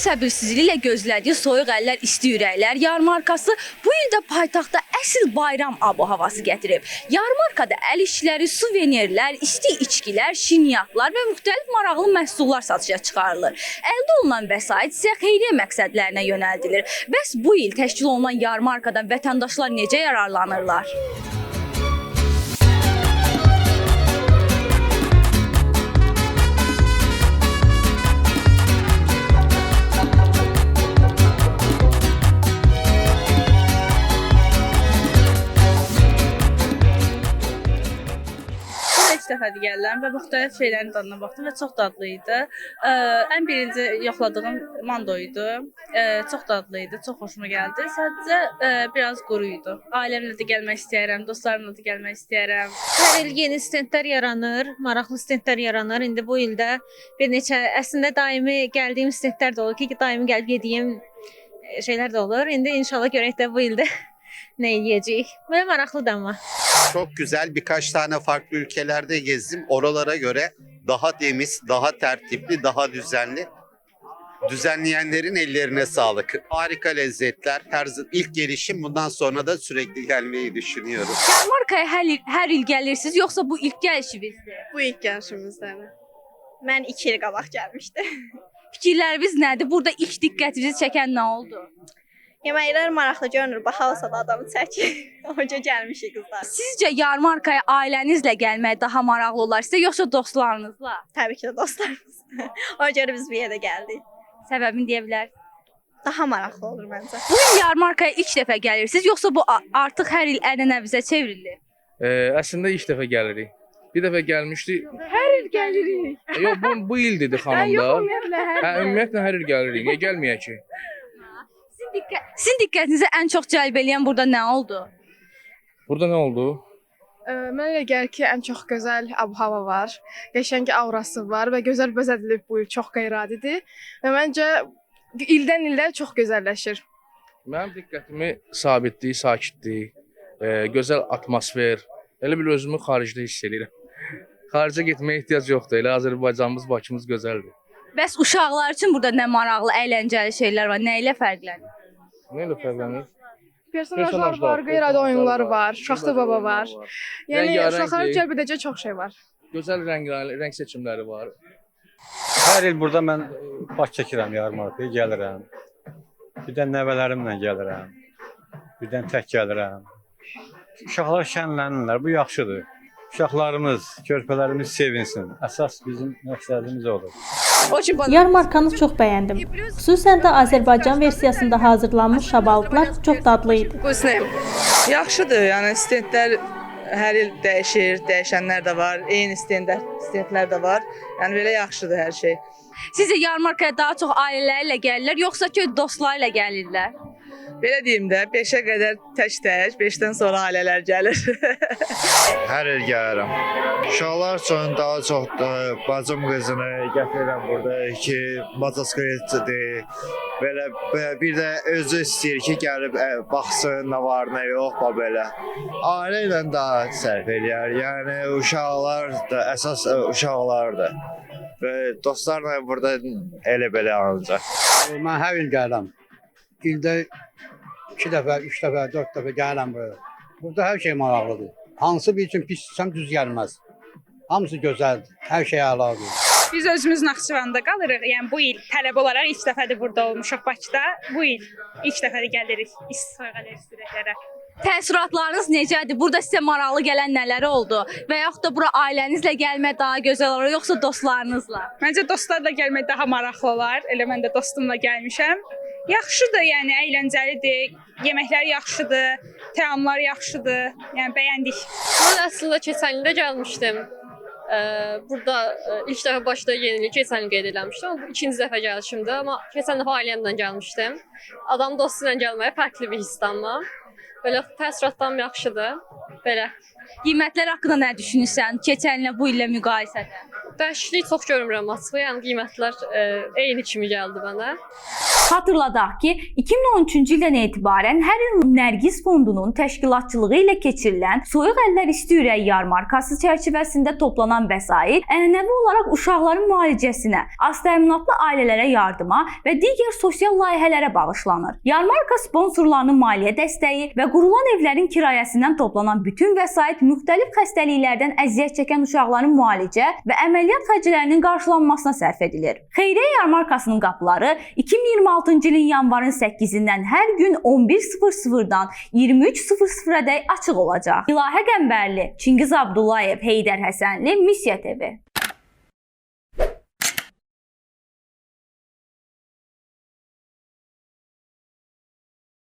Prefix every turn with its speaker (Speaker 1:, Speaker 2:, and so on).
Speaker 1: səbirsizliklə gözlədiyi soyuq əllər, isti ürəklər yarmarkası bu il də paytaxtda əsl bayram ab-havası gətirib. Yarmarkada əl işləri, suvenirlər, isti içkilər, şinyatlar və müxtəlif maraqlı məhsullar satışa çıxarılır. Əldə olunan vəsait isə xeyriyyə məqsədlərinə yönəldilir. Bəs bu il təşkil olunan yarmarkadan vətəndaşlar necə yararlanırlar?
Speaker 2: İlk dəfədir gəlirəm və müxtəlif şeylərin dadına baxdım və çox dadlı idi. Ən birinci yoxladığım mando idi. Çox dadlı idi, çox xoşuma gəldi. Sadəcə biraz quru idi. Ailəmlə də gəlmək istəyirəm, dostlarımla da gəlmək istəyirəm.
Speaker 3: Hər il yeni stendlər yaranır, maraqlı stendlər yaranır. İndi bu ildə bir neçə, əslində daimi gəldiyim stendlər də olur ki, daimi gəlib yediyim şeylər də olur. İndi inşallah görək də bu ildə ne yiyeceğiz. Böyle meraklı da ama.
Speaker 4: Çok güzel, birkaç tane farklı ülkelerde gezdim. Oralara göre daha temiz, daha tertipli, daha düzenli. Düzenleyenlerin ellerine sağlık. Harika lezzetler. İlk gelişim, bundan sonra da sürekli gelmeyi düşünüyorum.
Speaker 1: Yarmarkaya hər il gəlirsiniz, yoxsa bu ilk gəlişinizdir?
Speaker 5: Bu ilk gəlişimizdən. Mən 2 il qabaq gəlmişdim.
Speaker 1: Fikirləriniz nədir? Burada ilk diqqətinizi çəkən nə oldu?
Speaker 5: Yeməklər maraqlı görünür, baxalsa da adamı çəkir. Onca gəlmişik qızlar.
Speaker 1: Sizcə yarmarkaya ailənizlə gəlmək daha maraqlı olar sizə, yoxsa dostlarınızla?
Speaker 5: Təbii ki də dostlarımız. Ona görə biz bir yerdə gəldik.
Speaker 1: Səbəbini deyə bilər.
Speaker 5: Daha maraqlı olur məncə.
Speaker 1: Bu il yarmarkaya ilk dəfə gəlirsiniz, yoxsa bu artıq hər il ənənəvizə çevrilir?
Speaker 6: Əslində ilk dəfə gəlirik. Bir dəfə gəlmişdik.
Speaker 1: Hər il gəlirik.
Speaker 6: Yox, bu il dedi xanım da. Ümumiyyətlə hər il gəlirik. Niyə gəlməyək ki?
Speaker 1: Sizin diqqətinizi ən çox cəlb edən burada nə oldu?
Speaker 6: Burada nə oldu?
Speaker 7: Mənə elə gəlir ki, ən çox gözəl ab-hava var, qəşəng aurası var və gözəl bəzədilib bu il çox qeyri-adidir və məncə ildən ilə çox gözəlləşir.
Speaker 6: Mənim diqqətimi sabitlik, sakitlik, gözəl atmosfer, elə bil özümü xaricdə hiss edirəm. Xaricə getməyə ehtiyac yoxdur, elə Azərbaycanımız, Bakımız gözəldir.
Speaker 1: Bəs uşaqlar üçün burada nə maraqlı, əyləncəli şeylər var, nə ilə fərqlənir?
Speaker 6: Nə ilə fərqlənir?
Speaker 7: Personajlar var, qeyri-adi oyunlar var, Şaxta Baba var. Yəni uşaqları cəlb edəcək çox şey var.
Speaker 6: Gözəl rəng seçimləri var.
Speaker 8: Hər il burada mən baş çəkirəm yarmarkaya, gəlirəm. Bir də nəvələrimlə gəlirəm. Bir də tək gəlirəm. Uşaqlar şənlənirlər, bu yaxşıdır. Uşaqlarımız, körpələrimiz sevinsin. Əsas bizim məqsədimiz odur.
Speaker 9: Yarmarkanı çox bəyəndim. Xüsusən də Azərbaycan versiyasında hazırlanmış şabalıqlar çox dadlı idi.
Speaker 2: Yaxşıdır, yəni stendlər hər il dəyişir, dəyişənlər də var, eyni stendlər də var. Yəni belə yaxşıdır hər şey.
Speaker 1: Sizcə yarmarkaya daha çox ailələrlə gəlirlər, yoxsa ki dostlarla gəlirlər?
Speaker 2: Belə deyim də, 5-ə qədər tək-tək, 5-dən sonra ailələr gəlir.
Speaker 10: Hər il gəlirəm. Uşaqlar üçün daha çox bacım qızını gətirirəm burada ki, motosikletçidir. Belə bir də özü istəyir ki, gəlib baxsın, nə var, nə yox, belə. Ailə ilə daha sərf eləyər. Yəni uşaqlar da əsas uşaqlardır. Və dostlarla burada elə belə ancaq.
Speaker 11: Mən hər il gəlirəm. İldə 2 dəfə, 3 dəfə, 4 dəfə gəlirəm buraya. Burada hər şey maraqlıdır. Hansı bir üçün pis düz gəlməz. Hamısı gözəldir, hər şey əladır.
Speaker 12: Biz özümüz Naxçıvanda qalırıq. Yəni bu il tələb olaraq ilk dəfədir burada olmuşuq Bakıda. Bu il ilk dəfədir gəlirik soyuq əllər istirəklərə.
Speaker 1: Təəssüratlarınız necədir? Burada sizə maraqlı gələn nələr oldu? Və yaxud da bura ailənizlə gəlmək daha gözəl olur, yoxsa dostlarınızla?
Speaker 12: Məncə dostlarla gəlmək daha maraqlı olar. Elə mən də dostumla gəlmişəm. Yaxşıdır, yəni əyləncəlidir. Yeməklər yaxşıdır, təamlar yaxşıdır. Yəni bəyəndik.
Speaker 13: Mən əslində keçən ildə gəlmişdim. Burada ilk dəfə Bakıda yenilik keçən il qeyd eləmişdim. Amma bu ikinci dəfə gəlişimdir. Amma keçən dəfə ailəmlə gəlmişdim. Adam dostu ilə gəlməyə fərqli bir hissdir amma. Belə təəssüratlarım yaxşıdır. Belə
Speaker 1: Qiymətlər haqqında nə düşünürsən? Keçən illə bu illə müqayisədə.
Speaker 13: dəyişiklik çox görmürəm açığı. Yəni qiymətlər eyni kimi gəldi mənə.
Speaker 1: Xatırladaq ki, 2013-cü ildən etibarən hər il Nərgiz Fondunun təşkilatçılığı ilə keçirilən Soyuq Əllər İsti Ürək yarmarkası çərçivəsində toplanan vəsait ənənəvi olaraq uşaqların müalicəsinə, aztəminatlı ailələrə yardıma və digər sosial layihələrə bağışlanır. Yarmarka sponsorlarının maliyyə dəstəyi və qurulan evlərin kirayəsindən toplanan bütün vəsait müxtəlif xəstəliklərdən əziyyət çəkən uşaqların müalicə və əməliyyat xərclərinin qarşılanmasına sərf edilir. Xeyriyyə yarmarkasının qapıları 2026-cı ilin yanvarın 8-dən hər gün 11:00-dan 23:00-dək açıq olacaq. İlahə Qəmbərli, Çingiz Abdullayev, Heydər Həsənli, Missiya TV.